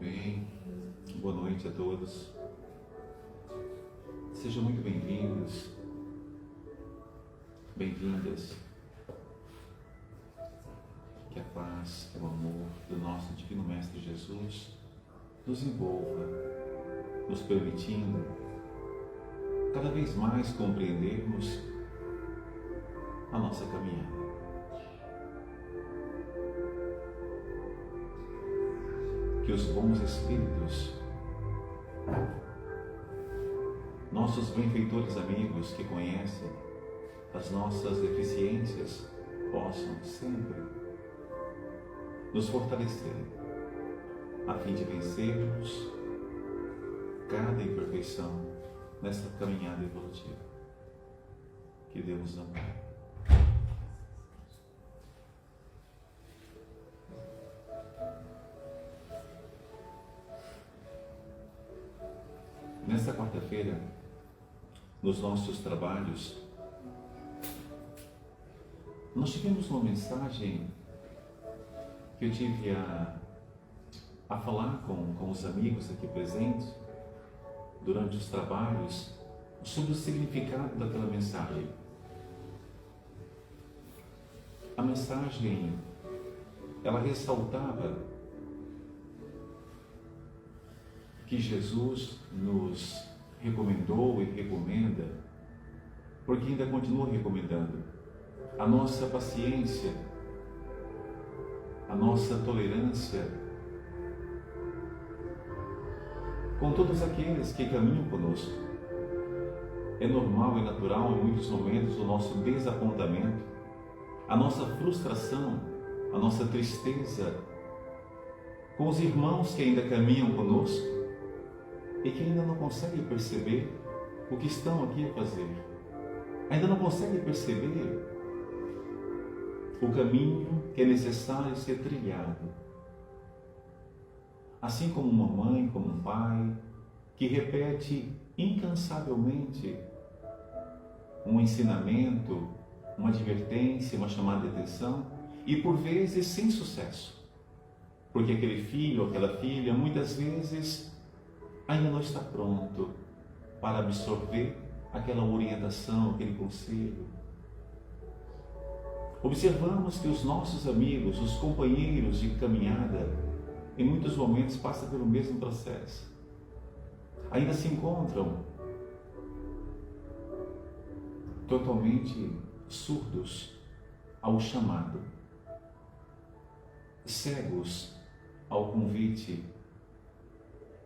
bem? Boa noite a todos. Sejam muito bem-vindos, bem-vindas. Que a paz, que o amor do nosso Divino Mestre Jesus nos envolva, nos permitindo cada vez mais compreendermos a nossa caminhada. Que os bons espíritos, nossos benfeitores amigos que conhecem as nossas deficiências, possam sempre nos fortalecer, a fim de vencermos cada imperfeição nessa caminhada evolutiva. Que Deus nos ampare. Nesta quarta-feira, nos nossos trabalhos, nós tivemos uma mensagem que eu tive a falar com os amigos aqui presentes durante os trabalhos sobre o significado daquela mensagem. A mensagem, ela ressaltava que Jesus nos recomendou e recomenda, porque ainda continua recomendando, a nossa paciência, a nossa tolerância com todos aqueles que caminham conosco. É normal e natural em muitos momentos o nosso desapontamento, a nossa frustração, a nossa tristeza com os irmãos que ainda caminham conosco e que ainda não conseguem perceber o que estão aqui a fazer. Ainda não conseguem perceber o caminho que é necessário ser trilhado. Assim como uma mãe, como um pai, que repete incansavelmente um ensinamento, uma advertência, uma chamada de atenção, e por vezes sem sucesso. Porque aquele filho ou aquela filha, muitas vezes, ainda não está pronto para absorver aquela orientação, aquele conselho. Observamos que os nossos amigos, os companheiros de caminhada, em muitos momentos passam pelo mesmo processo. Ainda se encontram totalmente surdos ao chamado, cegos ao convite.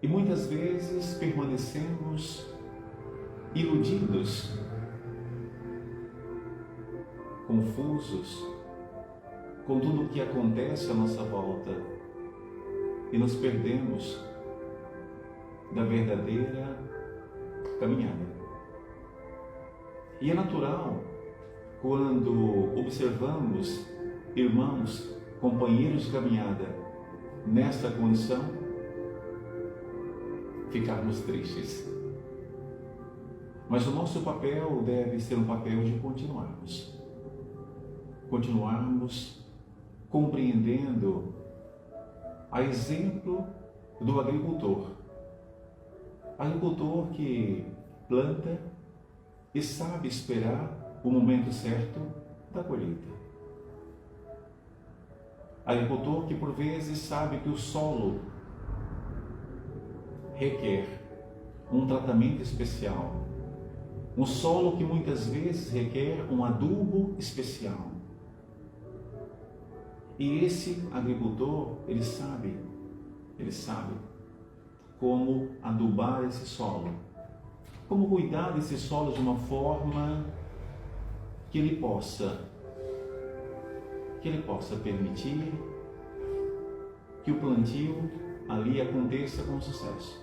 E muitas vezes permanecemos iludidos, confusos com tudo o que acontece à nossa volta e nos perdemos da verdadeira caminhada. E é natural, quando observamos irmãos, companheiros de caminhada nesta condição, ficarmos tristes. Mas o nosso papel deve ser um papel de continuarmos compreendendo a exemplo do agricultor que planta e sabe esperar o momento certo da colheita. Agricultor que por vezes sabe que o solo requer um tratamento especial, um solo que muitas vezes requer um adubo especial. E esse agricultor, ele sabe como adubar esse solo, como cuidar desse solo de uma forma que ele possa permitir que o plantio ali aconteça com sucesso.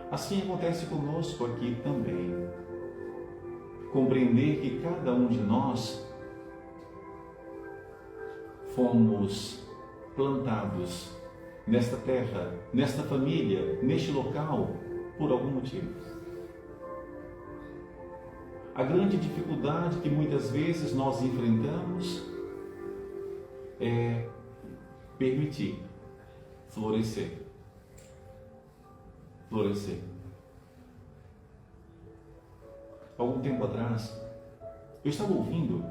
Assim acontece conosco aqui também. Compreender que cada um de nós fomos plantados nesta terra, nesta família, neste local, por algum motivo. A grande dificuldade que muitas vezes nós enfrentamos é permitir florescer florescer. Algum tempo atrás, eu estava ouvindo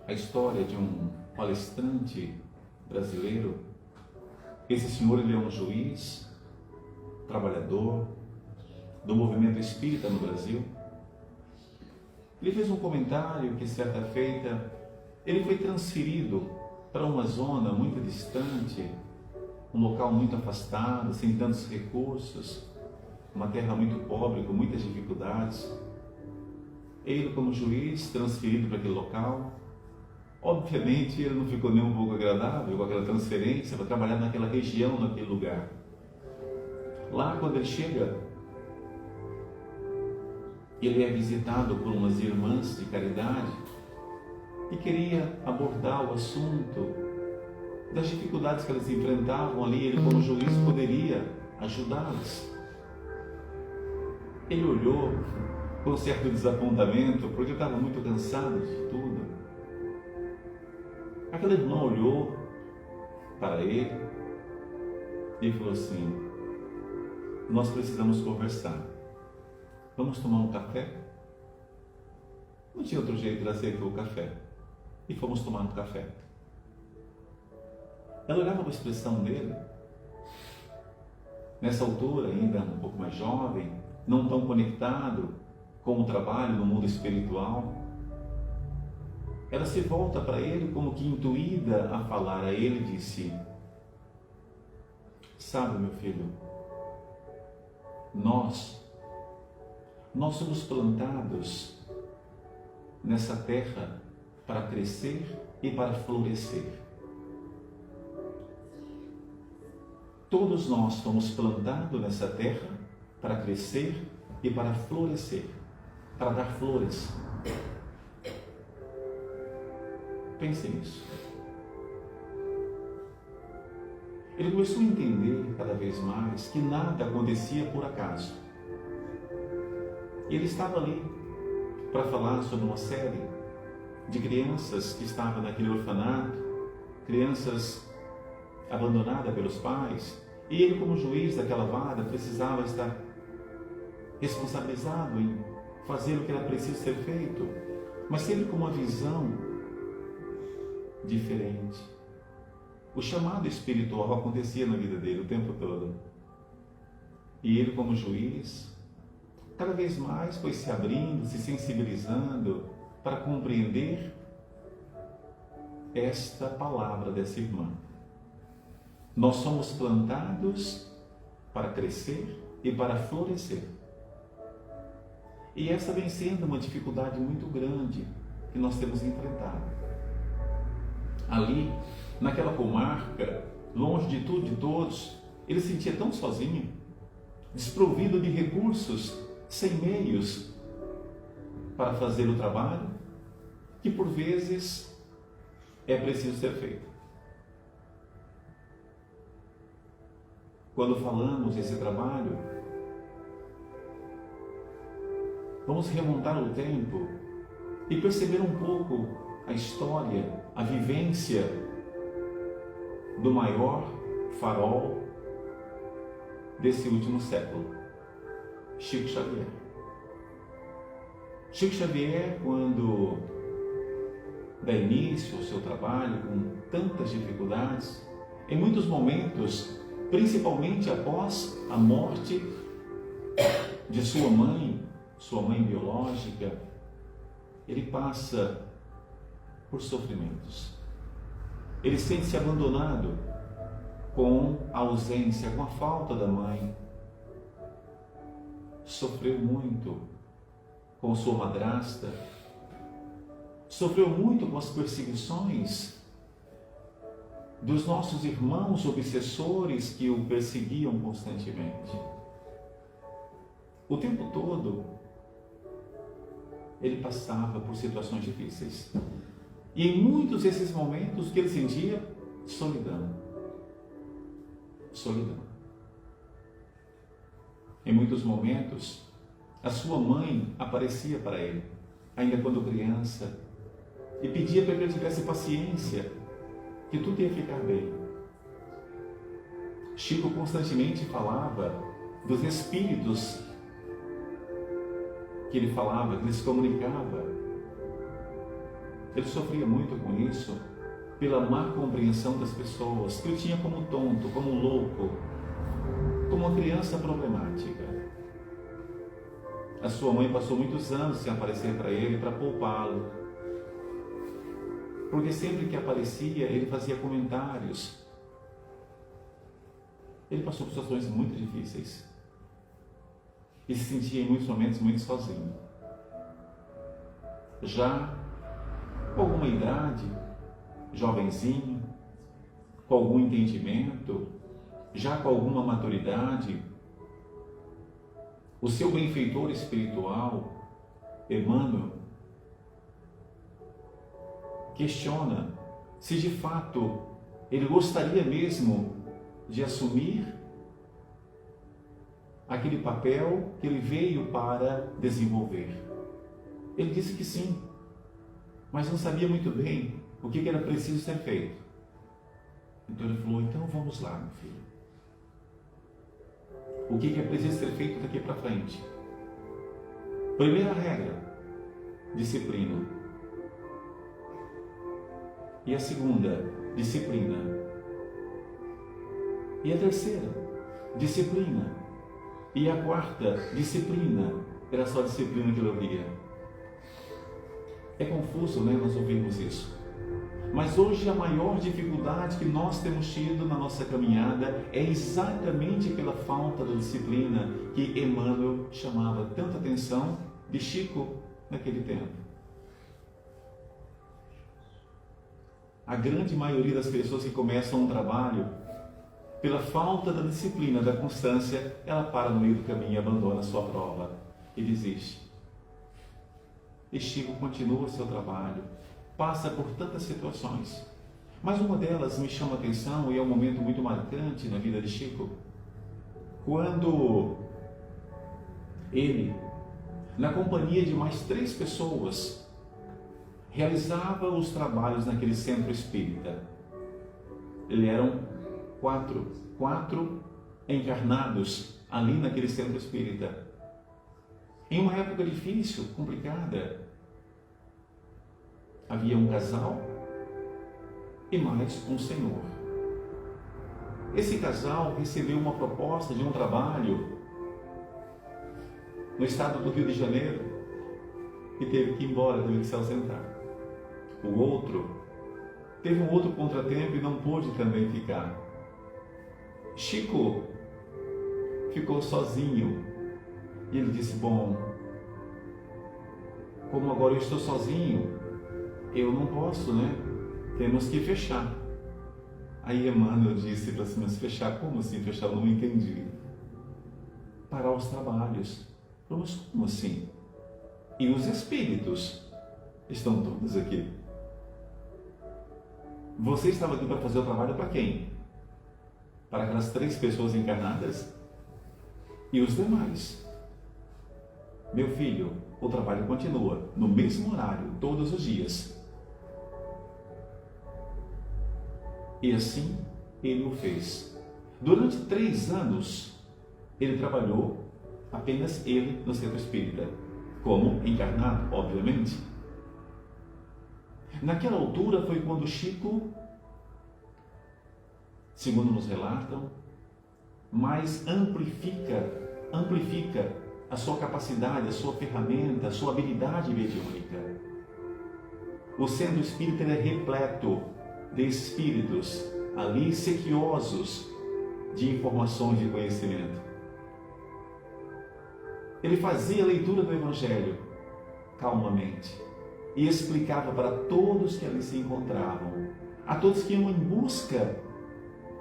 a história de um palestrante brasileiro. Esse senhor, ele é um juiz, trabalhador do movimento espírita no Brasil. Ele fez um comentário que, certa feita, ele foi transferido para uma zona muito distante, um local muito afastado, sem tantos recursos, uma terra muito pobre, com muitas dificuldades. Ele, como juiz, transferido para aquele local, obviamente ele não ficou nem um pouco agradável com aquela transferência para trabalhar naquela região, naquele lugar. Lá, quando ele chega, ele é visitado por umas irmãs de caridade e queria abordar o assunto das dificuldades que elas enfrentavam ali. Ele, como juiz, poderia ajudá-las. Ele olhou com certo desapontamento, porque estava muito cansado de tudo. Aquela irmã olhou para ele e falou assim: nós precisamos conversar. Vamos tomar um café? Não tinha outro jeito, ele aceitou o café. E fomos tomar um café. Ela olhava para a expressão dele, nessa altura ainda um pouco mais jovem, não tão conectado com o trabalho no mundo espiritual. Ela se volta para ele como que intuída a falar a ele, disse: sabe, meu filho, nós somos plantados nessa terra para crescer e para florescer. Todos nós fomos plantados nessa terra para crescer e para florescer, para dar flores. Pense nisso. Ele começou a entender cada vez mais que nada acontecia por acaso. Ele estava ali para falar sobre uma série de crianças que estavam naquele orfanato, crianças abandonadas pelos pais, e ele, como juiz daquela vara, precisava estar responsabilizado em fazer o que era preciso ser feito, mas sempre com uma visão diferente. O chamado espiritual acontecia na vida dele o tempo todo. E ele, como juiz, cada vez mais foi se abrindo, se sensibilizando para compreender esta palavra dessa irmã. Nós somos plantados para crescer e para florescer. E essa vem sendo uma dificuldade muito grande que nós temos enfrentado. Ali, naquela comarca, longe de tudo e de todos, ele se sentia tão sozinho, desprovido de recursos, sem meios para fazer o trabalho que por vezes é preciso ser feito. Quando falamos desse trabalho, vamos remontar o tempo e perceber um pouco a história, a vivência do maior farol desse último século, Chico Xavier. Chico Xavier, quando dá início ao seu trabalho com tantas dificuldades, em muitos momentos, principalmente após a morte de sua mãe biológica, ele passa por sofrimentos. Ele sente-se abandonado com a ausência, com a falta da mãe. Sofreu muito com sua madrasta, sofreu muito com as perseguições dos nossos irmãos obsessores que o perseguiam constantemente. O tempo todo, ele passava por situações difíceis. E em muitos desses momentos que ele sentia solidão. Solidão. Em muitos momentos, a sua mãe aparecia para ele, ainda quando criança, e pedia para que ele tivesse paciência, que tudo ia ficar bem. Chico constantemente falava dos espíritos que ele falava, que ele se comunicava. Ele sofria muito com isso, pela má compreensão das pessoas, que o tinha como tonto, como louco, como uma criança problemática. A sua mãe passou muitos anos sem aparecer para ele, para poupá-lo. Porque sempre que aparecia, ele fazia comentários. Ele passou por situações muito difíceis. E se sentia em muitos momentos muito sozinho. Já com alguma idade, jovenzinho, com algum entendimento, já com alguma maturidade, o seu benfeitor espiritual, Emmanuel, questiona se de fato ele gostaria mesmo de assumir aquele papel que ele veio para desenvolver. Ele disse que sim, mas não sabia muito bem o que era preciso ser feito. Então ele falou, então vamos lá, meu filho. O que é preciso ser feito daqui para frente? Primeira regra, disciplina. E a segunda, disciplina. E a terceira, disciplina. E a quarta, disciplina. Era só disciplina que ele ouvia. É confuso, né, nós ouvirmos isso. Mas hoje a maior dificuldade que nós temos tido na nossa caminhada é exatamente pela falta da disciplina que Emmanuel chamava tanta atenção de Chico naquele tempo. A grande maioria das pessoas que começam um trabalho, pela falta da disciplina, da constância, ela para no meio do caminho e abandona a sua prova e desiste. E Chico continua o seu trabalho, passa por tantas situações, mas uma delas me chama a atenção e é um momento muito marcante na vida de Chico, quando ele, na companhia de mais 3 pessoas, realizava os trabalhos naquele centro espírita. Eles eram 4 encarnados ali naquele centro espírita. Em uma época difícil, complicada, havia um casal e mais um senhor. Esse casal recebeu uma proposta de um trabalho no estado do Rio de Janeiro e teve que ir embora, teve que se ausentar. O outro teve um outro contratempo e não pôde também ficar. Chico ficou sozinho e ele disse, bom, como agora eu estou sozinho, eu não posso, né? Temos que fechar. Aí Emmanuel disse para si, mas fechar? Como assim fechar? Eu não entendi. Parar os trabalhos. Mas como assim? E os espíritos estão todos aqui. Você estava aqui para fazer o trabalho para quem? Para aquelas 3 pessoas encarnadas? E os demais? Meu filho, o trabalho continua, no mesmo horário, todos os dias. E assim ele o fez. Durante 3 anos, ele trabalhou, apenas ele, no centro espírita, como encarnado, obviamente. Naquela altura foi quando Chico, segundo nos relatam, mais amplifica a sua capacidade, a sua ferramenta, a sua habilidade mediúnica. O centro espírita é repleto de espíritos ali sequiosos de informações e conhecimento. Ele fazia a leitura do Evangelho calmamente e explicava para todos que ali se encontravam, a todos que iam em busca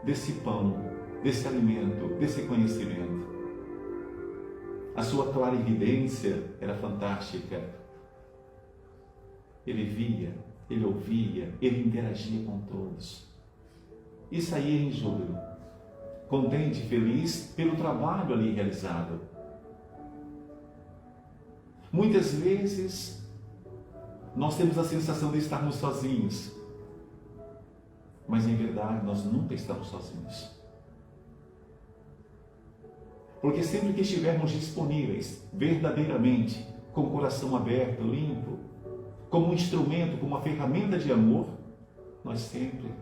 desse pão, desse alimento, desse conhecimento. A sua clarividência era fantástica. Ele via, ele ouvia, ele interagia com todos. E saía em júbilo, contente, feliz pelo trabalho ali realizado. Muitas vezes, nós temos a sensação de estarmos sozinhos, mas em verdade nós nunca estamos sozinhos. Porque sempre que estivermos disponíveis, verdadeiramente, com o coração aberto, limpo, como um instrumento, como uma ferramenta de amor, nós sempre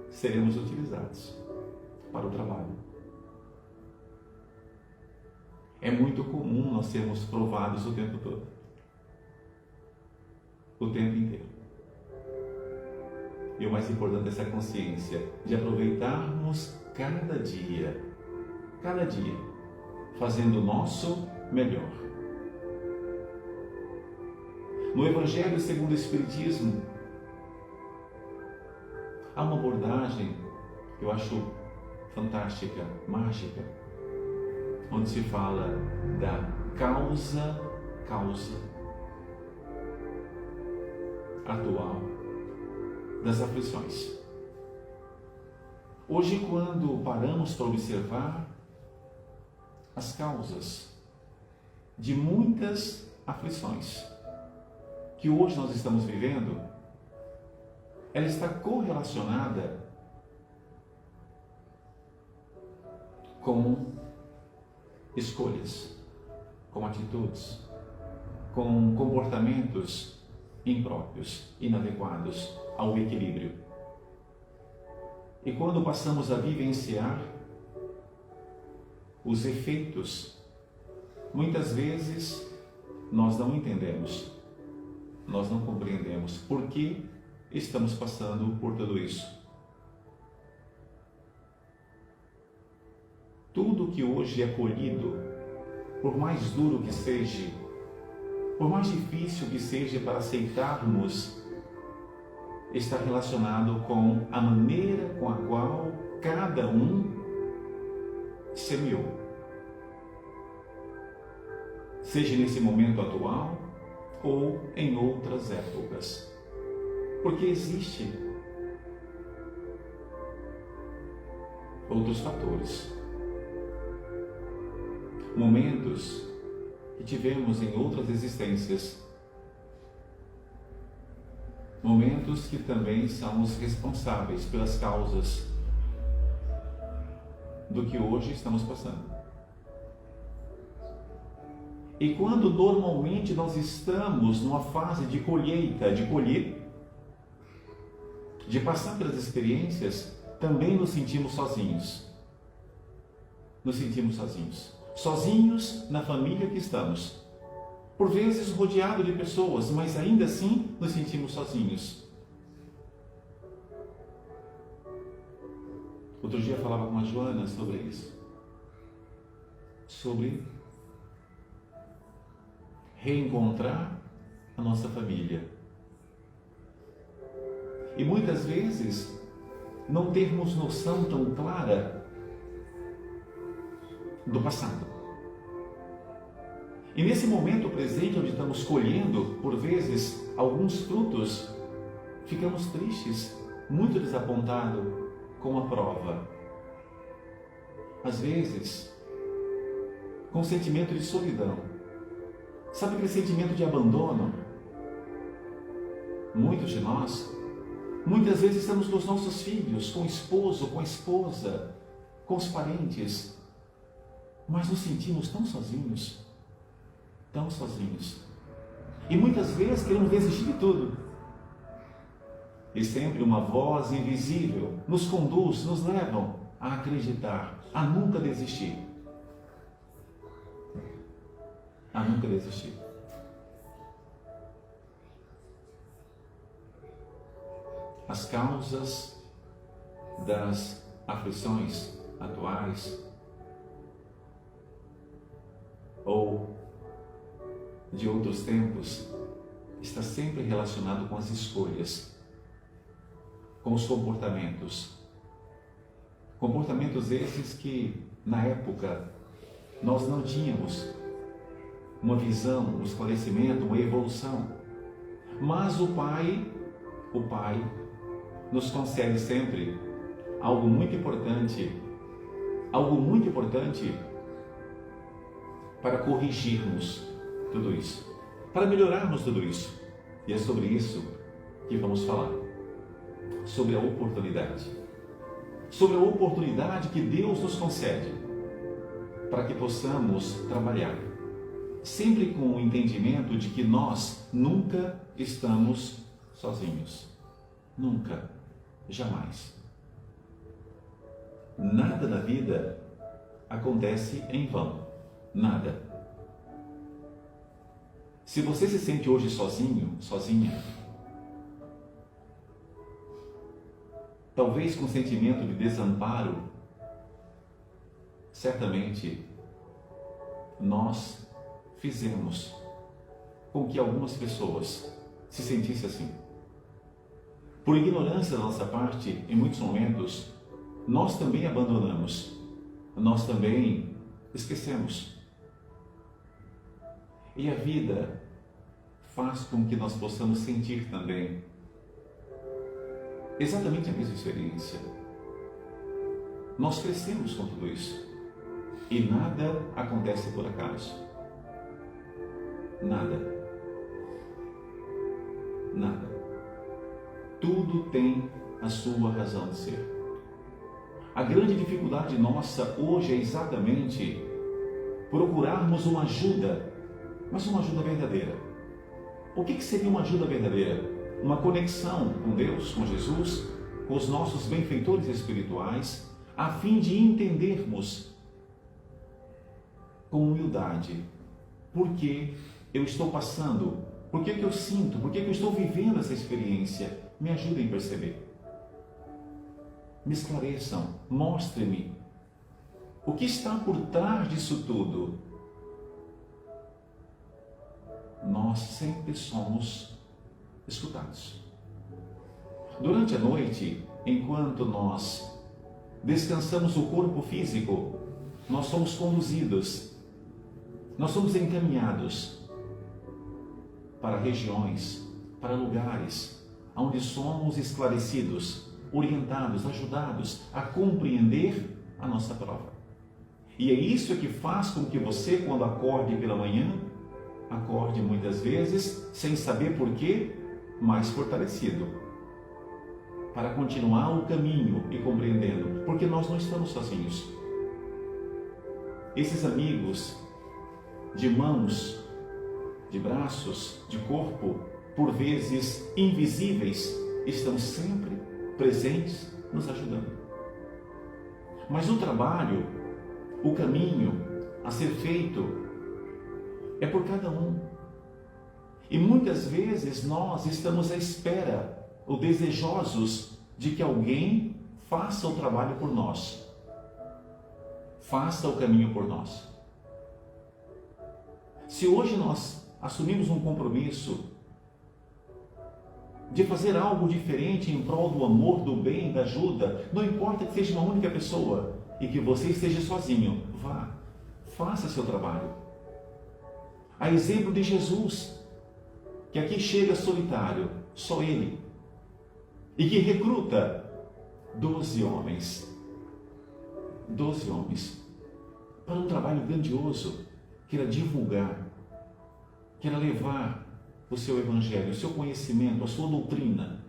seremos utilizados para o trabalho. É muito comum nós sermos provados o tempo todo. O tempo inteiro. E o mais importante é essa consciência de aproveitarmos cada dia, fazendo o nosso melhor. No Evangelho segundo o Espiritismo, há uma abordagem que eu acho fantástica, mágica, onde se fala da causa atual das aflições. Hoje, quando paramos para observar as causas de muitas aflições que hoje nós estamos vivendo, ela está correlacionada com escolhas, com atitudes, com comportamentos impróprios, inadequados ao equilíbrio. E quando passamos a vivenciar os efeitos, muitas vezes nós não entendemos, nós não compreendemos por que estamos passando por tudo isso. Tudo que hoje é colhido, por mais duro que seja, por mais difícil que seja para aceitarmos, está relacionado com a maneira com a qual cada um semeou. Seja nesse momento atual ou em outras épocas. Porque existe outros fatores. Momentos que tivemos em outras existências. Momentos que também são os responsáveis pelas causas do que hoje estamos passando. E quando normalmente nós estamos numa fase de colheita, de colher, de passar pelas experiências, também nos sentimos sozinhos. Nos sentimos sozinhos. Sozinhos na família que estamos. Por vezes rodeado de pessoas, mas ainda assim nos sentimos sozinhos. Outro dia eu falava com a Joana sobre isso. Sobre reencontrar a nossa família. E muitas vezes não termos noção tão clara do passado. E nesse momento presente, onde estamos colhendo, por vezes, alguns frutos, ficamos tristes, muito desapontados com a prova. Às vezes, com sentimento de solidão. Sabe aquele sentimento de abandono? Muitos de nós, muitas vezes estamos com os nossos filhos, com o esposo, com a esposa, com os parentes, mas nos sentimos tão sozinhos. Tão sozinhos. E muitas vezes queremos desistir de tudo. E sempre uma voz invisível nos conduz, nos leva a acreditar, a nunca desistir. A nunca desistir. As causas das aflições atuais ou de outros tempos está sempre relacionado com as escolhas, com os comportamentos. Comportamentos esses que, na época, nós não tínhamos uma visão, um esclarecimento, uma evolução. Mas o Pai nos concede sempre algo muito importante para corrigirmos tudo isso, para melhorarmos tudo isso. E é sobre isso que vamos falar, sobre a oportunidade que Deus nos concede para que possamos trabalhar, sempre com o entendimento de que nós nunca estamos sozinhos. Nunca, jamais. Nada na vida acontece em vão. Nada. Se você se sente hoje sozinho, sozinha, talvez com sentimento de desamparo, certamente nós fizemos com que algumas pessoas se sentissem assim. Por ignorância da nossa parte, em muitos momentos, nós também abandonamos, nós também esquecemos. E a vida faz com que nós possamos sentir também exatamente a mesma experiência. Nós crescemos com tudo isso. E nada acontece por acaso. Nada. Nada. Tudo tem a sua razão de ser. A grande dificuldade nossa hoje é exatamente procurarmos uma ajuda, mas uma ajuda verdadeira. O que seria uma ajuda verdadeira? Uma conexão com Deus, com Jesus, com os nossos benfeitores espirituais, a fim de entendermos com humildade por que eu estou passando, por que eu sinto, por que eu estou vivendo essa experiência. Me ajudem a perceber. Me esclareçam, mostrem-me o que está por trás disso tudo. Nós sempre somos escutados. Durante a noite, enquanto nós descansamos o corpo físico, nós somos conduzidos, nós somos encaminhados para regiões, para lugares onde somos esclarecidos, orientados, ajudados a compreender a nossa prova. E é isso que faz com que você, quando acorde pela manhã, acorde muitas vezes sem saber porquê, mas fortalecido, para continuar o caminho e compreendendo, porque nós não estamos sozinhos. Esses amigos de mãos, de braços, de corpo, por vezes invisíveis, estão sempre presentes, nos ajudando. Mas o trabalho, o caminho a ser feito é por cada um. E muitas vezes nós estamos à espera, ou desejosos, de que alguém faça o trabalho por nós, faça o caminho por nós. Se hoje nós assumimos um compromisso de fazer algo diferente em prol do amor, do bem, da ajuda, não importa que seja uma única pessoa e que você esteja sozinho, vá, faça seu trabalho. A exemplo de Jesus, que aqui chega solitário, só ele, e que recruta 12 homens para um trabalho grandioso, que era divulgar, que era levar o seu evangelho, o seu conhecimento, a sua doutrina,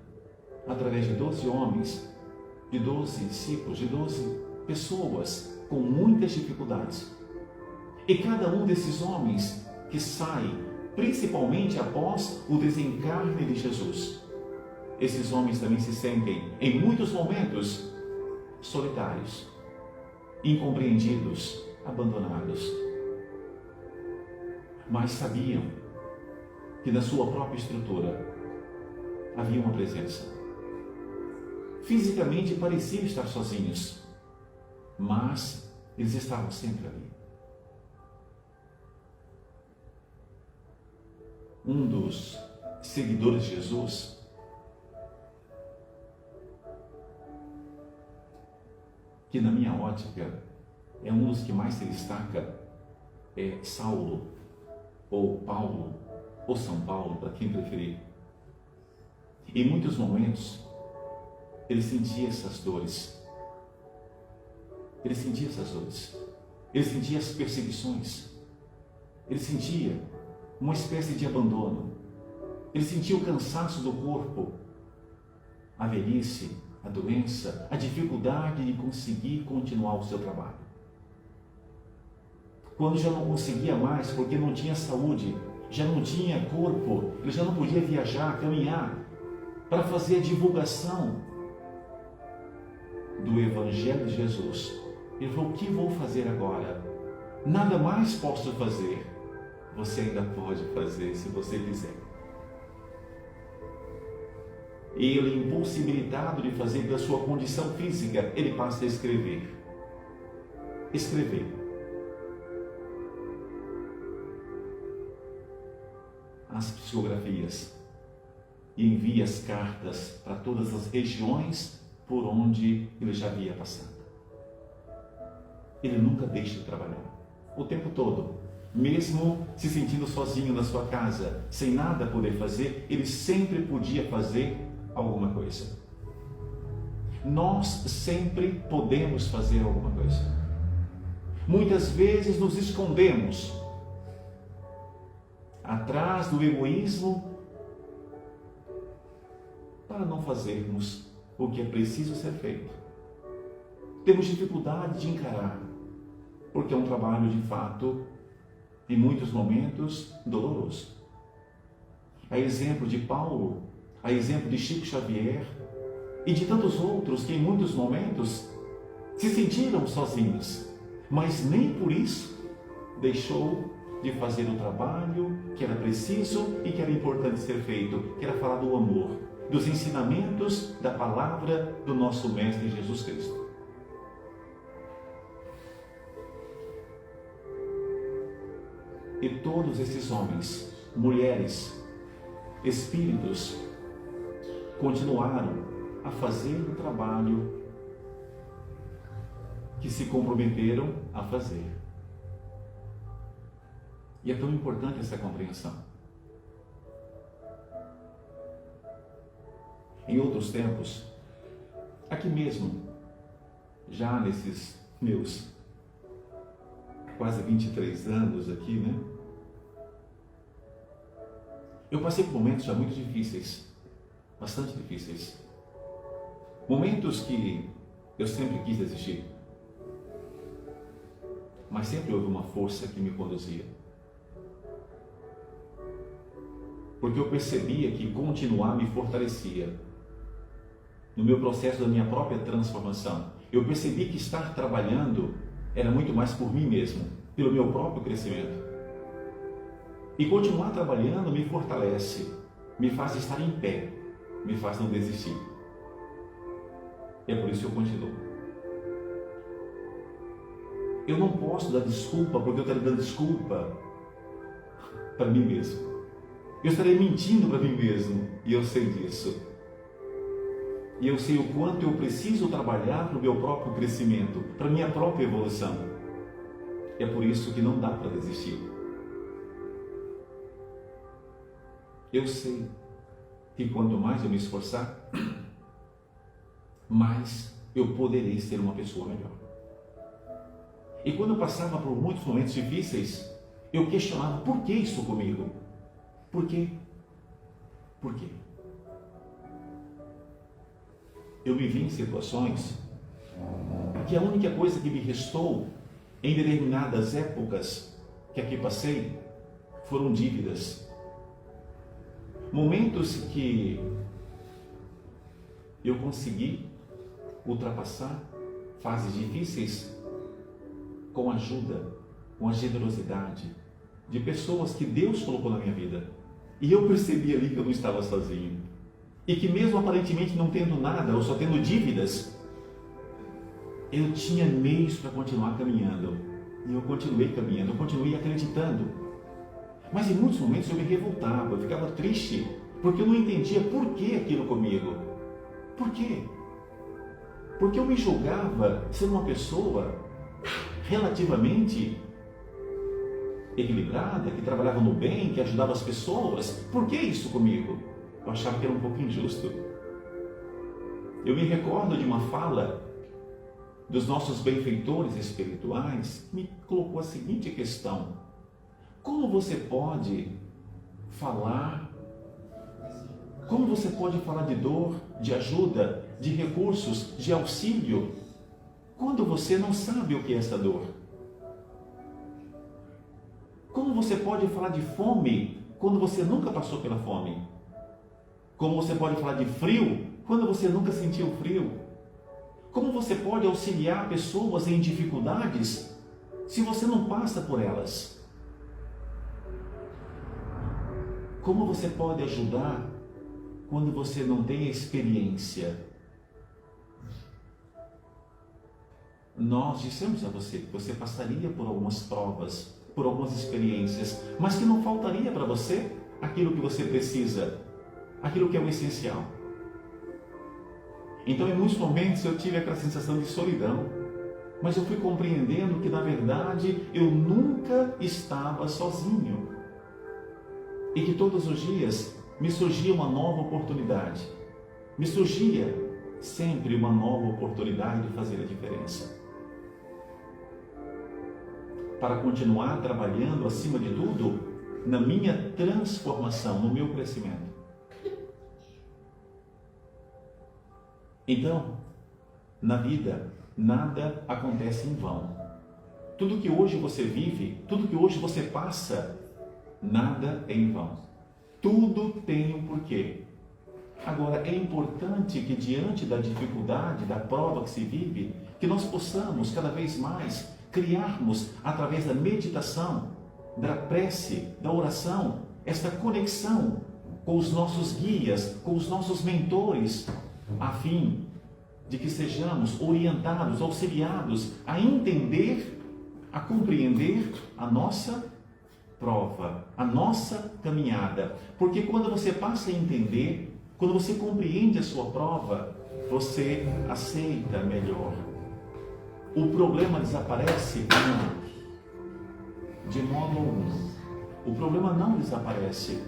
através de 12 homens, de 12 discípulos, de 12 pessoas com muitas dificuldades. E cada um desses homens que sai, principalmente após o desencarne de Jesus, esses homens também se sentem, em muitos momentos, solitários, incompreendidos, abandonados. Mas sabiam que na sua própria estrutura havia uma presença. Fisicamente pareciam estar sozinhos, mas eles estavam sempre ali. Um dos seguidores de Jesus, que na minha ótica é um dos que mais se destaca, é Saulo, ou Paulo, ou São Paulo, para quem preferir. Em muitos momentos, ele sentia essas dores. Ele sentia as perseguições. Ele sentia uma espécie de abandono. Ele sentia o cansaço do corpo, a velhice, a doença, a dificuldade de conseguir continuar o seu trabalho. quando já não conseguia mais, porque não tinha saúde, já não tinha corpo, ele já não podia viajar, caminhar, para fazer a divulgação do Evangelho de Jesus. Ele falou: o que vou fazer agora? Nada mais posso fazer. Você ainda pode fazer, se você quiser. Ele, impossibilitado de fazer pela sua condição física, ele passa a escrever. Escrever. As psicografias e envia as cartas para todas as regiões por onde ele já havia passado. Ele nunca deixa de trabalhar, o tempo todo, mesmo se sentindo sozinho na sua casa, sem nada poder fazer, ele sempre podia fazer alguma coisa. Nós sempre podemos fazer alguma coisa. Muitas vezes nos escondemos atrás do egoísmo para não fazermos o que é preciso ser feito. Temos dificuldade de encarar, porque é um trabalho de fato, em muitos momentos, doloroso. A exemplo de Paulo, a exemplo de Chico Xavier e de tantos outros que em muitos momentos se sentiram sozinhos, mas nem por isso deixou de fazer o trabalho que era preciso e que era importante ser feito, que era falar do amor, dos ensinamentos da palavra do nosso Mestre Jesus Cristo. E todos esses homens, mulheres, espíritos, continuaram a fazer o trabalho que se comprometeram a fazer. E é tão importante essa compreensão. Em outros tempos, aqui mesmo, já nesses meus quase 23 anos aqui, né? Eu passei por momentos já muito difíceis, bastante difíceis. Momentos que eu sempre quis desistir, mas sempre houve uma força que me conduzia. Porque eu percebia que continuar me fortalecia no meu processo da minha própria transformação. Eu percebi que estar trabalhando era muito mais por mim mesmo, pelo meu próprio crescimento. E continuar trabalhando me fortalece, me faz estar em pé, me faz não desistir. É por isso que eu continuo. Eu não posso dar desculpa porque eu estarei dando desculpa para mim mesmo. Eu estarei mentindo para mim mesmo, e eu sei disso. E eu sei o quanto eu preciso trabalhar para o meu próprio crescimento, para a minha própria evolução. É por isso que não dá para desistir. Eu sei que quanto mais eu me esforçar, mais eu poderei ser uma pessoa melhor. E quando eu passava por muitos momentos difíceis, eu questionava: por que isso comigo? Por quê? Por quê? Eu vivi em situações que a única coisa que me restou em determinadas épocas que aqui passei foram dívidas. Momentos que eu consegui ultrapassar fases difíceis com a ajuda, com a generosidade de pessoas que Deus colocou na minha vida. E eu percebi ali que eu não estava sozinho. E que mesmo aparentemente não tendo nada, ou só tendo dívidas, eu tinha meios para continuar caminhando. E eu continuei caminhando, eu continuei acreditando. Mas em muitos momentos eu me revoltava, eu ficava triste, porque eu não entendia por que aquilo comigo. Por quê? Porque eu me julgava ser uma pessoa relativamente equilibrada, que trabalhava no bem, que ajudava as pessoas. Por que isso comigo? Eu achava que era um pouco injusto. Eu me recordo de uma fala dos nossos benfeitores espirituais, que me colocou a seguinte questão: como você pode falar de dor, de ajuda, de recursos, de auxílio, quando você não sabe o que é essa dor? Como você pode falar de fome quando você nunca passou pela fome? Como você pode falar de frio quando você nunca sentiu frio? Como você pode auxiliar pessoas em dificuldades se você não passa por elas? Como você pode ajudar quando você não tem experiência? Nós dissemos a você que você passaria por algumas provas, por algumas experiências, mas que não faltaria para você aquilo que você precisa, aquilo que é o essencial. Então, em muitos momentos eu tive aquela sensação de solidão, mas eu fui compreendendo que, na verdade, eu nunca estava sozinho e que todos os dias me surgia uma nova oportunidade, me surgia sempre uma nova oportunidade de fazer a diferença. Para continuar trabalhando, acima de tudo, na minha transformação, no meu crescimento. Então, na vida, nada acontece em vão. Tudo que hoje você vive, tudo que hoje você passa, nada é em vão. Tudo tem um porquê. Agora, é importante que diante da dificuldade, da prova que se vive, que nós possamos cada vez mais criarmos, através da meditação, da prece, da oração, esta conexão com os nossos guias, com os nossos mentores, a fim de que sejamos orientados, auxiliados a entender, a compreender a nossa prova, a nossa caminhada. Porque quando você passa a entender, quando você compreende a sua prova, você aceita melhor. O problema desaparece? Não, de modo algum. O problema não desaparece,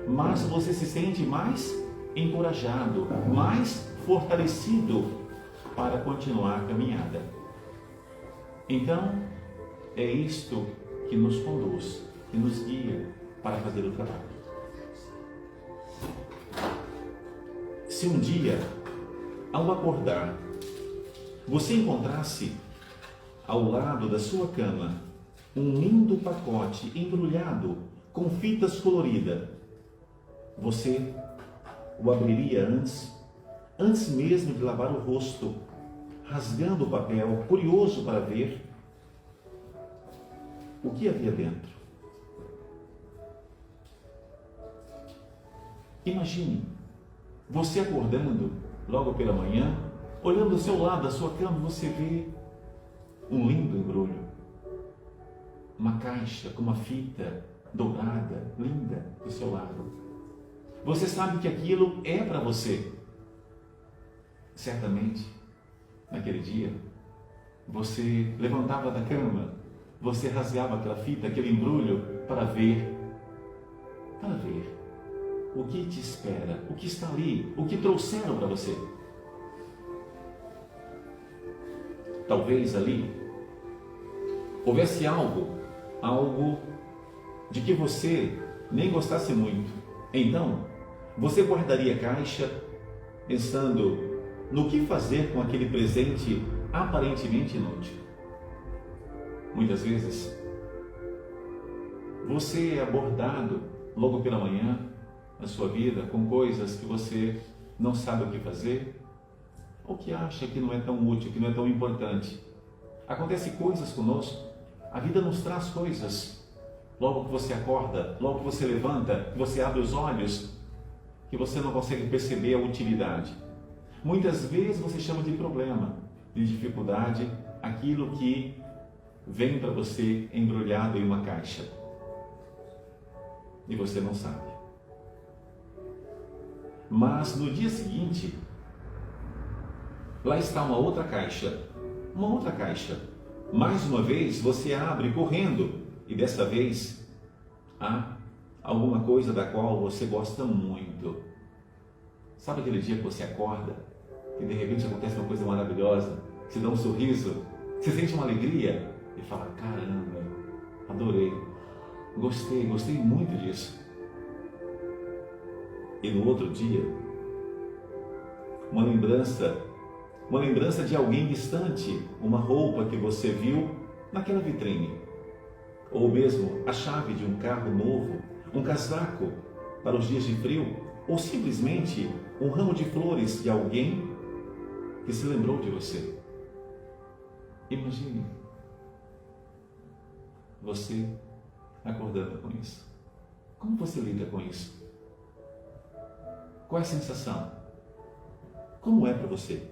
mas você se sente mais encorajado, mais fortalecido para continuar a caminhada. Então, é isto que nos conduz, que nos guia para fazer o trabalho. Se um dia, ao acordar, você encontrasse ao lado da sua cama um lindo pacote embrulhado com fitas coloridas, você o abriria antes mesmo de lavar o rosto, rasgando o papel, curioso para ver o que havia dentro. Imagine você acordando logo pela manhã, olhando do seu lado da sua cama, você vê um lindo embrulho, uma caixa com uma fita dourada, linda, do seu lado. Você sabe que aquilo é para você. Certamente, naquele dia, você levantava da cama, você rasgava aquela fita, aquele embrulho, para ver o que te espera, o que está ali, o que trouxeram para você. Talvez ali houvesse algo de que você nem gostasse muito. Então, você guardaria a caixa pensando no que fazer com aquele presente aparentemente inútil. Muitas vezes, você é abordado logo pela manhã na sua vida com coisas que você não sabe o que fazer, ou que acha que não é tão útil, que não é tão importante. Acontece coisas conosco, a vida nos traz coisas. Logo que você acorda, logo que você levanta, que você abre os olhos, que você não consegue perceber a utilidade. Muitas vezes você chama de problema, de dificuldade, aquilo que vem para você embrulhado em uma caixa. E você não sabe. Mas no dia seguinte, lá está uma outra caixa. Mais uma vez você abre correndo e dessa vez há alguma coisa da qual você gosta muito. Sabe aquele dia que você acorda e de repente acontece uma coisa maravilhosa, você dá um sorriso, você sente uma alegria e fala: caramba, adorei, gostei muito disso. E no outro dia, uma lembrança de alguém distante, uma roupa que você viu naquela vitrine, ou mesmo a chave de um carro novo, um casaco para os dias de frio, ou simplesmente um ramo de flores de alguém que se lembrou de você. Imagine você acordando com isso. Como você lida com isso? Qual é a sensação? Como é para você?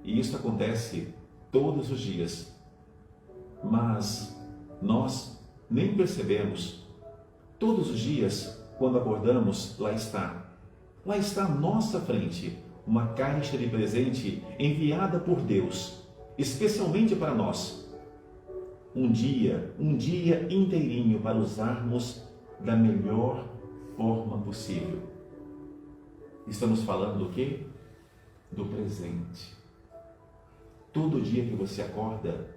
E isso acontece todos os dias, mas nós nem percebemos. Todos os dias, quando acordamos, lá está à nossa frente, uma caixa de presente enviada por Deus, especialmente para nós. Um dia inteirinho para usarmos da melhor forma possível. Estamos falando do quê? Do presente. Todo dia que você acorda,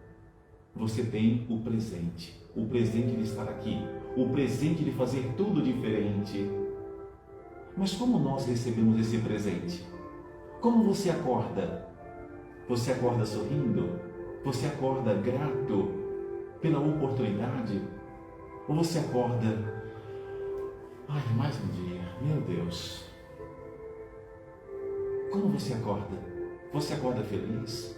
você tem o presente de estar aqui, o presente de fazer tudo diferente. Mas como nós recebemos esse presente? Como você acorda? Você acorda sorrindo? Você acorda grato pela oportunidade? Ou você acorda, mais um dia, meu Deus. Como você acorda? Você acorda feliz?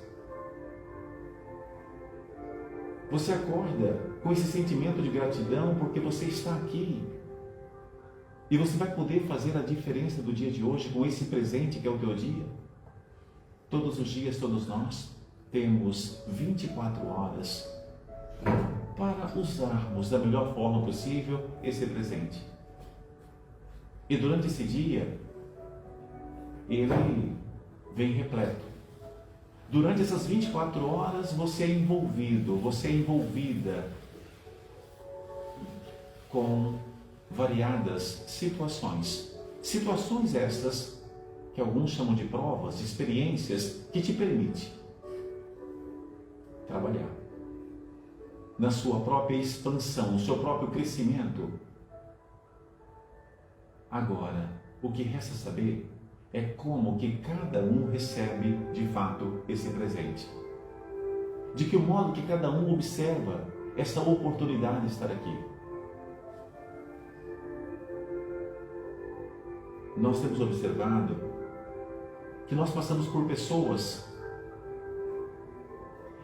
Você acorda com esse sentimento de gratidão porque você está aqui. E você vai poder fazer a diferença do dia de hoje com esse presente que é o teu dia. Todos os dias, todos nós temos 24 horas para usarmos da melhor forma possível esse presente. E durante esse dia, ele vem repleto. Durante essas 24 horas, você é envolvido, você é envolvida com variadas situações. Situações estas que alguns chamam de provas, de experiências que te permitem trabalhar na sua própria expansão, no seu próprio crescimento. Agora, o que resta saber é como que cada um recebe de fato esse presente. De que modo que cada um observa essa oportunidade de estar aqui. Nós temos observado que nós passamos por pessoas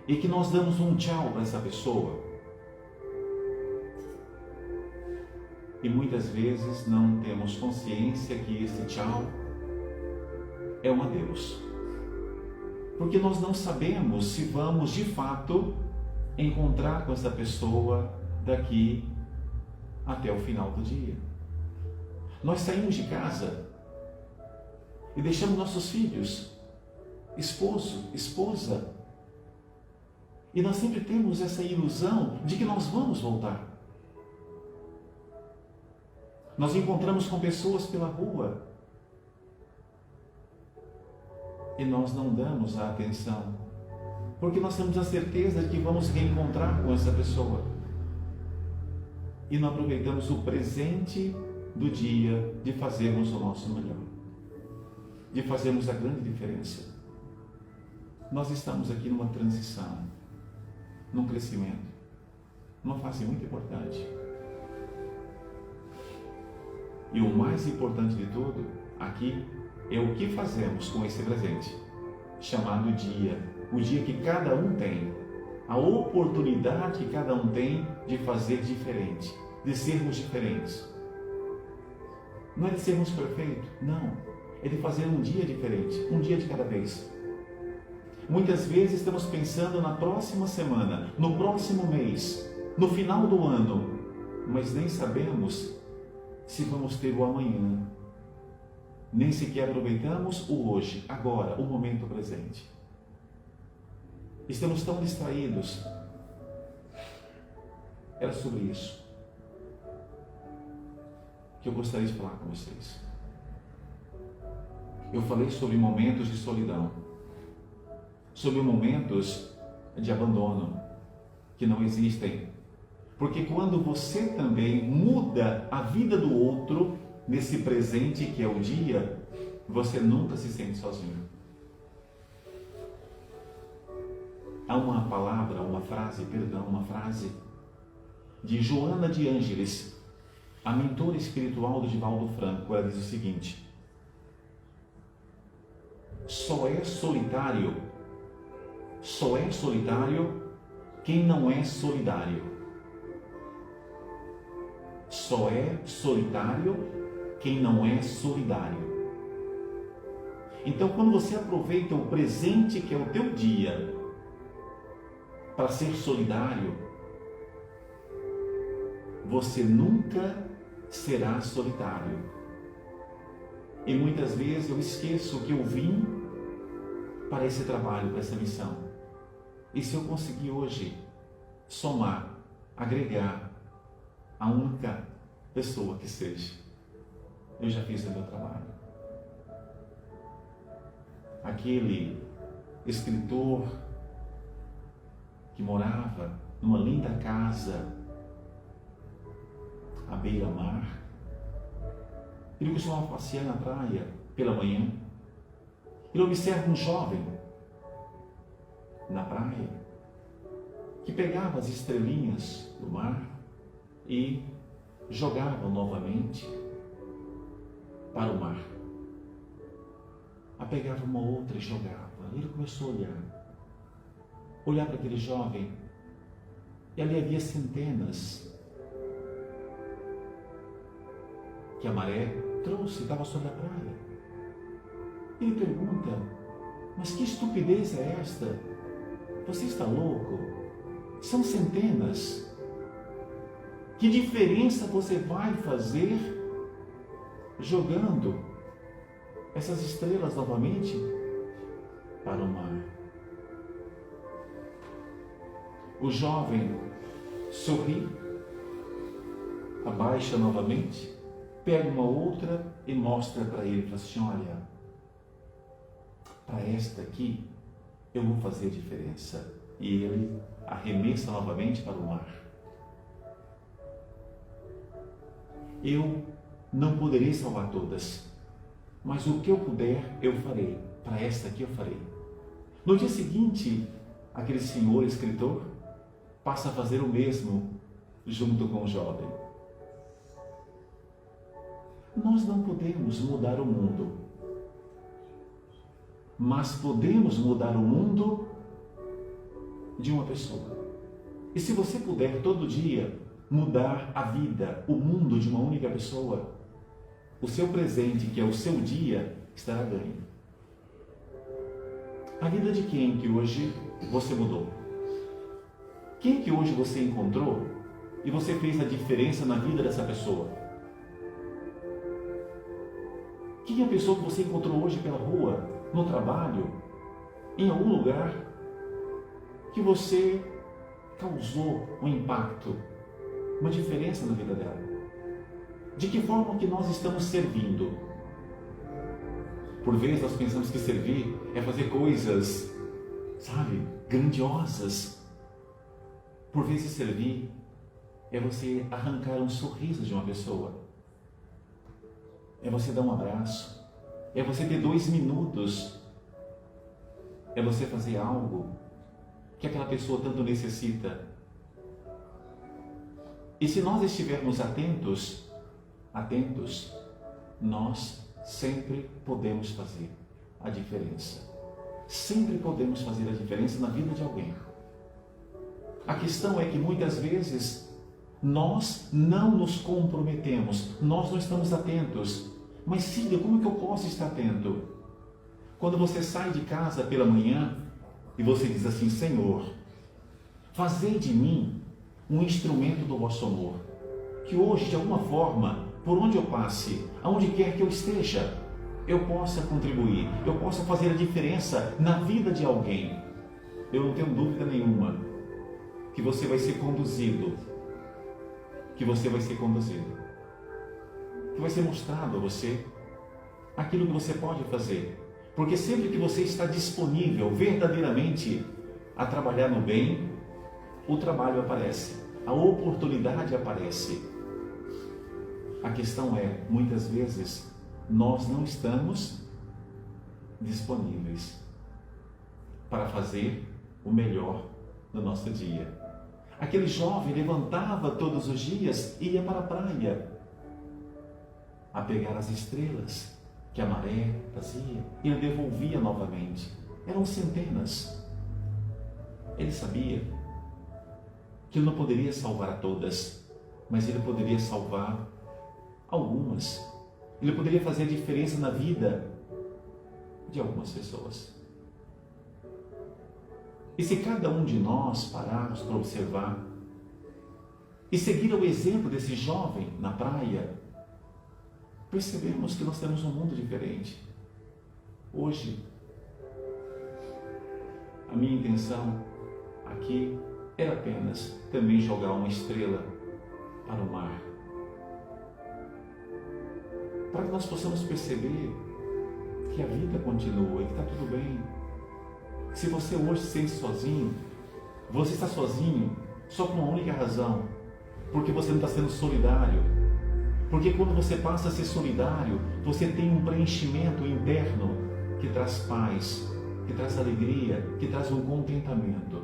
e que nós damos um tchau para essa pessoa. E muitas vezes não temos consciência que esse tchau é um adeus. Porque nós não sabemos se vamos de fato encontrar com essa pessoa daqui até o final do dia. Nós saímos de casa e deixamos nossos filhos, esposo, esposa, e nós sempre temos essa ilusão de que nós vamos voltar. Nós encontramos com pessoas pela rua e nós não damos a atenção, porque nós temos a certeza de que vamos reencontrar com essa pessoa e não aproveitamos o presente do dia de fazermos o nosso melhor, de fazermos a grande diferença. Nós estamos aqui numa transição, num crescimento, numa fase muito importante. E o mais importante de tudo aqui é o que fazemos com esse presente, chamado dia, o dia que cada um tem, a oportunidade que cada um tem de fazer diferente, de sermos diferentes. Não é de sermos perfeitos, não, é de fazer um dia diferente, um dia de cada vez. Muitas vezes estamos pensando na próxima semana, no próximo mês, no final do ano, mas nem sabemos se vamos ter o amanhã. Nem sequer aproveitamos o hoje, agora, o momento presente. Estamos tão distraídos. Era sobre isso que eu gostaria de falar com vocês. Eu falei sobre momentos de solidão, sobre momentos de abandono que não existem. Porque quando você também muda a vida do outro, nesse presente que é o dia, você nunca se sente sozinho. Há uma frase de Joana de Ângeles, a mentora espiritual do Divaldo Franco. Ela diz o seguinte: só é solitário quem não é solidário. Só é solitário quem não é solidário. Então, quando você aproveita o presente que é o teu dia para ser solidário, você nunca será solitário. E muitas vezes eu esqueço que eu vim para esse trabalho, para essa missão. E se eu conseguir hoje somar, agregar a única pessoa que seja, eu já fiz o meu trabalho. Aquele escritor que morava numa linda casa à beira-mar, ele costumava passear na praia pela manhã. Ele observa um jovem na praia que pegava as estrelinhas do mar e jogava novamente para o mar. Pegava uma outra e jogava. Ele começou a olhar para aquele jovem, e ali havia centenas que a maré trouxe, estava sobre a praia. Ele pergunta: mas que estupidez é esta? Você está louco? São centenas. Que diferença você vai fazer jogando essas estrelas novamente para o mar? O jovem sorri, abaixa novamente, pega uma outra e mostra para ele, fala assim: olha, para esta aqui eu vou fazer diferença. E ele arremessa novamente para o mar. Eu não poderei salvar todas, mas o que eu puder, eu farei. Para esta aqui eu farei. No dia seguinte, aquele senhor escritor passa a fazer o mesmo junto com o jovem. Nós não podemos mudar o mundo, mas podemos mudar o mundo de uma pessoa. E se você puder todo dia mudar a vida, o mundo de uma única pessoa, o seu presente, que é o seu dia, estará ganho. A vida de quem que hoje você mudou? Quem que hoje você encontrou e você fez a diferença na vida dessa pessoa? Quem é a pessoa que você encontrou hoje pela rua, no trabalho, em algum lugar, que você causou um impacto, uma diferença na vida dela? De que forma que nós estamos servindo? Por vezes nós pensamos que servir é fazer coisas, sabe, grandiosas. Por vezes servir é você arrancar um sorriso de uma pessoa. É você dar um abraço. É você ter 2 minutos. É você fazer algo que aquela pessoa tanto necessita. E se nós estivermos atentos, nós sempre podemos fazer a diferença. Sempre podemos fazer a diferença na vida de alguém. A questão é que muitas vezes nós não nos comprometemos, nós não estamos atentos. Mas Cília, como que eu posso estar atento? Quando você sai de casa pela manhã e você diz assim: Senhor, fazei de mim um instrumento do vosso amor, que hoje, de alguma forma, por onde eu passe, aonde quer que eu esteja, eu possa contribuir, eu possa fazer a diferença na vida de alguém. Eu não tenho dúvida nenhuma que você vai ser conduzido, que vai ser mostrado a você aquilo que você pode fazer. Porque sempre que você está disponível verdadeiramente a trabalhar no bem, o trabalho aparece, a oportunidade aparece. A questão é, muitas vezes, nós não estamos disponíveis para fazer o melhor no nosso dia. Aquele jovem levantava todos os dias e ia para a praia a pegar as estrelas que a maré trazia e ele devolvia novamente. Eram centenas. Ele sabia que ele não poderia salvar a todas, mas ele poderia salvar algumas. Ele poderia fazer a diferença na vida de algumas pessoas. E se cada um de nós pararmos para observar e seguir o exemplo desse jovem na praia, percebemos que nós temos um mundo diferente. Hoje, a minha intenção aqui era apenas também jogar uma estrela para o mar, para que nós possamos perceber que a vida continua e que está tudo bem. Se você hoje se sente sozinho, você está sozinho só por uma única razão, porque você não está sendo solidário. Porque quando você passa a ser solidário, você tem um preenchimento interno que traz paz, que traz alegria, que traz um contentamento.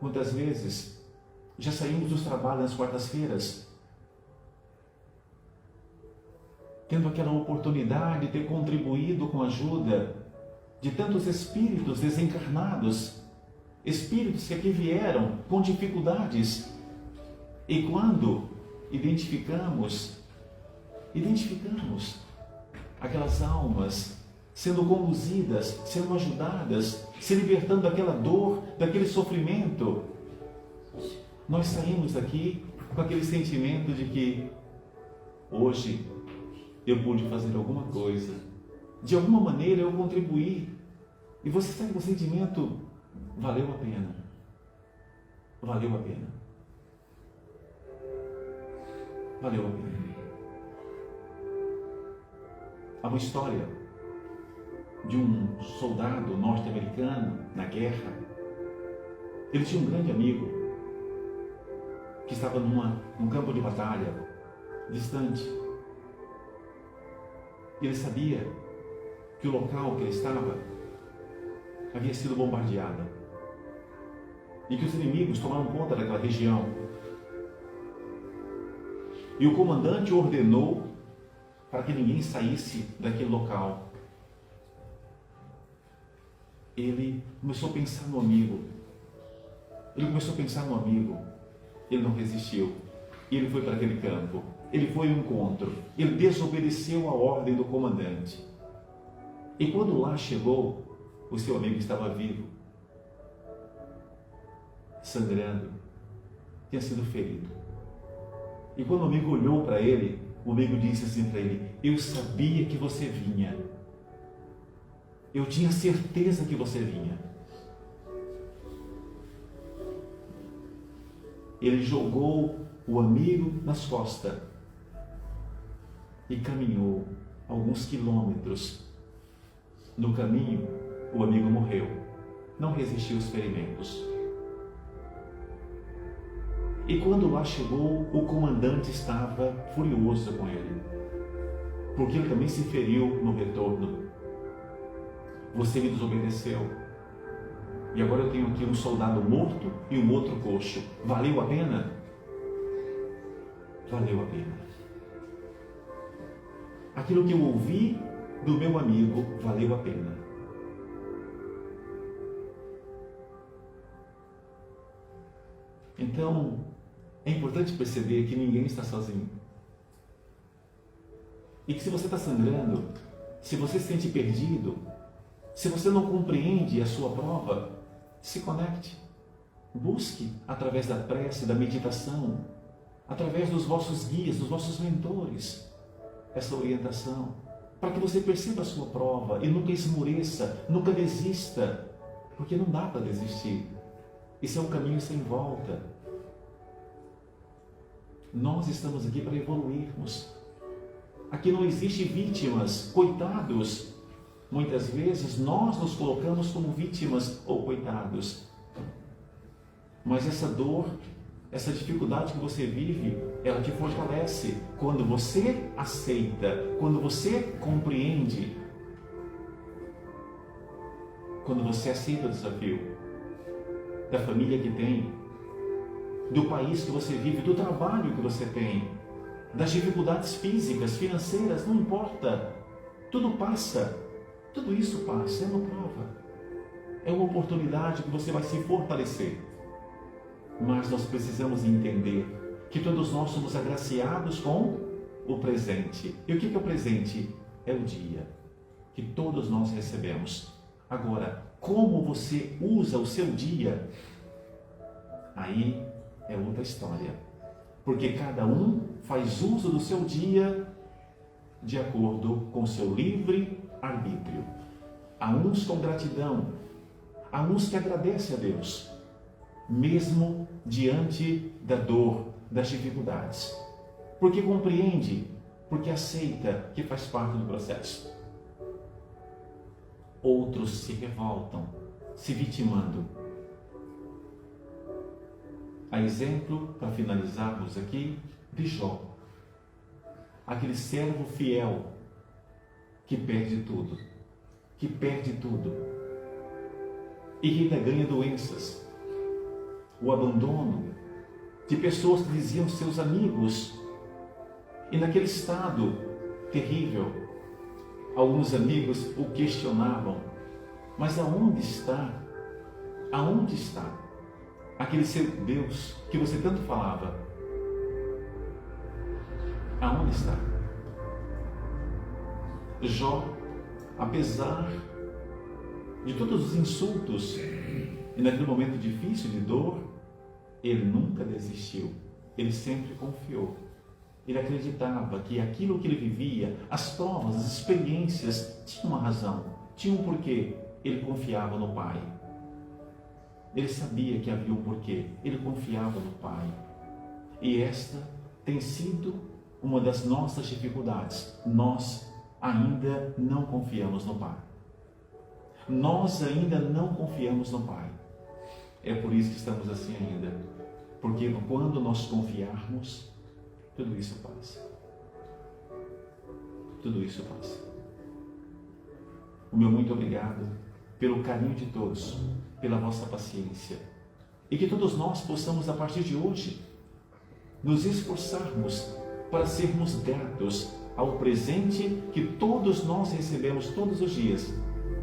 Quantas vezes já saímos dos trabalhos nas quartas-feiras, tendo aquela oportunidade de ter contribuído com a ajuda de tantos espíritos desencarnados, espíritos que aqui vieram com dificuldades, e quando identificamos aquelas almas sendo conduzidas, sendo ajudadas, se libertando daquela dor, daquele sofrimento, nós saímos daqui com aquele sentimento de que hoje eu pude fazer alguma coisa, de alguma maneira eu contribuí, e você sai com o sentimento, valeu a pena, valeu a pena, valeu a pena. Há uma história de um soldado norte-americano na guerra. Ele tinha um grande amigo que estava num campo de batalha distante. Ele sabia que o local que ele estava havia sido bombardeado e que os inimigos tomaram conta daquela região. E o comandante ordenou para que ninguém saísse daquele local. Ele começou a pensar no amigo. Ele não resistiu. Ele foi para aquele campo. Ele foi ao encontro. Ele desobedeceu a ordem do comandante. E quando lá chegou, o seu amigo estava vivo, sangrando, tinha sido ferido. E quando o amigo olhou para ele, o amigo disse assim para ele: eu sabia que você vinha. Eu tinha certeza que você vinha. Ele jogou o amigo nas costas e caminhou alguns quilômetros. No caminho, o amigo morreu. Não resistiu aos ferimentos. E quando lá chegou, o comandante estava furioso com ele, porque ele também se feriu no retorno. Você me desobedeceu. E agora eu tenho aqui um soldado morto e um outro coxo. Valeu a pena? Valeu a pena. Aquilo que eu ouvi do meu amigo valeu a pena. Então, é importante perceber que ninguém está sozinho. E que se você está sangrando, se você se sente perdido, se você não compreende a sua prova, se conecte. Busque através da prece, da meditação, através dos vossos guias, dos vossos mentores, essa orientação, para que você perceba a sua prova e nunca esmoreça, nunca desista, porque não dá para desistir. Esse é um caminho sem volta. Nós estamos aqui para evoluirmos. Aqui não existe vítimas, coitados. Muitas vezes nós nos colocamos como vítimas ou coitados. Mas essa dor, essa dificuldade que você vive, ela te fortalece quando você aceita, quando você compreende, quando você aceita o desafio da família que tem, do país que você vive, do trabalho que você tem, das dificuldades físicas, financeiras, não importa. Tudo passa. Tudo isso passa. É uma prova. É uma oportunidade que você vai se fortalecer. Mas nós precisamos entender que todos nós somos agraciados com o presente. E o que é o presente? É o dia que todos nós recebemos. Agora, como você usa o seu dia, aí é outra história. Porque cada um faz uso do seu dia de acordo com o seu livre arbítrio. Há uns com gratidão, há uns que agradecem a Deus, mesmo diante da dor, das dificuldades. Porque compreende, porque aceita que faz parte do processo. Outros se revoltam, se vitimando. A exemplo, para finalizarmos aqui, de Jó. Aquele servo fiel que perde tudo, e que ainda ganha doenças. O abandono de pessoas que diziam seus amigos, e naquele estado terrível, alguns amigos o questionavam, mas aonde está? Aonde está aquele seu Deus que você tanto falava? Aonde está? Jó, apesar de todos os insultos e naquele momento difícil de dor, ele nunca desistiu, ele sempre confiou. Ele acreditava que aquilo que ele vivia, as provas, as experiências, tinham uma razão, tinham um porquê. Ele confiava no Pai. Ele sabia que havia um porquê, ele confiava no Pai. E esta tem sido uma das nossas dificuldades. Nós ainda não confiamos no Pai. Nós ainda não confiamos no Pai. É por isso que estamos assim ainda. Porque quando nós confiarmos, tudo isso passa. Tudo isso passa. O meu muito obrigado pelo carinho de todos, pela vossa paciência. E que todos nós possamos, a partir de hoje, nos esforçarmos para sermos gratos ao presente que todos nós recebemos todos os dias,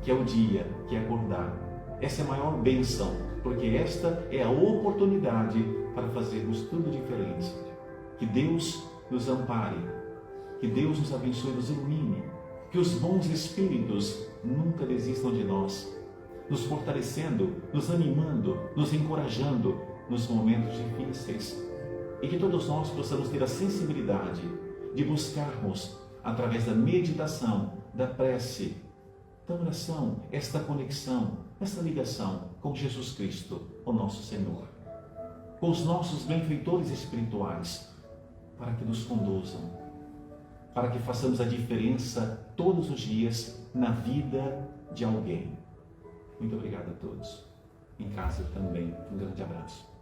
que é o dia, que é acordar. Essa é a maior bênção, porque esta é a oportunidade para fazermos tudo diferente. Que Deus nos ampare, que Deus nos abençoe, nos ilumine, que os bons espíritos nunca desistam de nós, nos fortalecendo, nos animando, nos encorajando nos momentos difíceis. E que todos nós possamos ter a sensibilidade de buscarmos, através da meditação, da prece, da oração, esta conexão, esta ligação com Jesus Cristo, o nosso Senhor, com os nossos benfeitores espirituais, para que nos conduzam, para que façamos a diferença todos os dias na vida de alguém. Muito obrigado a todos. Em casa também, um grande abraço.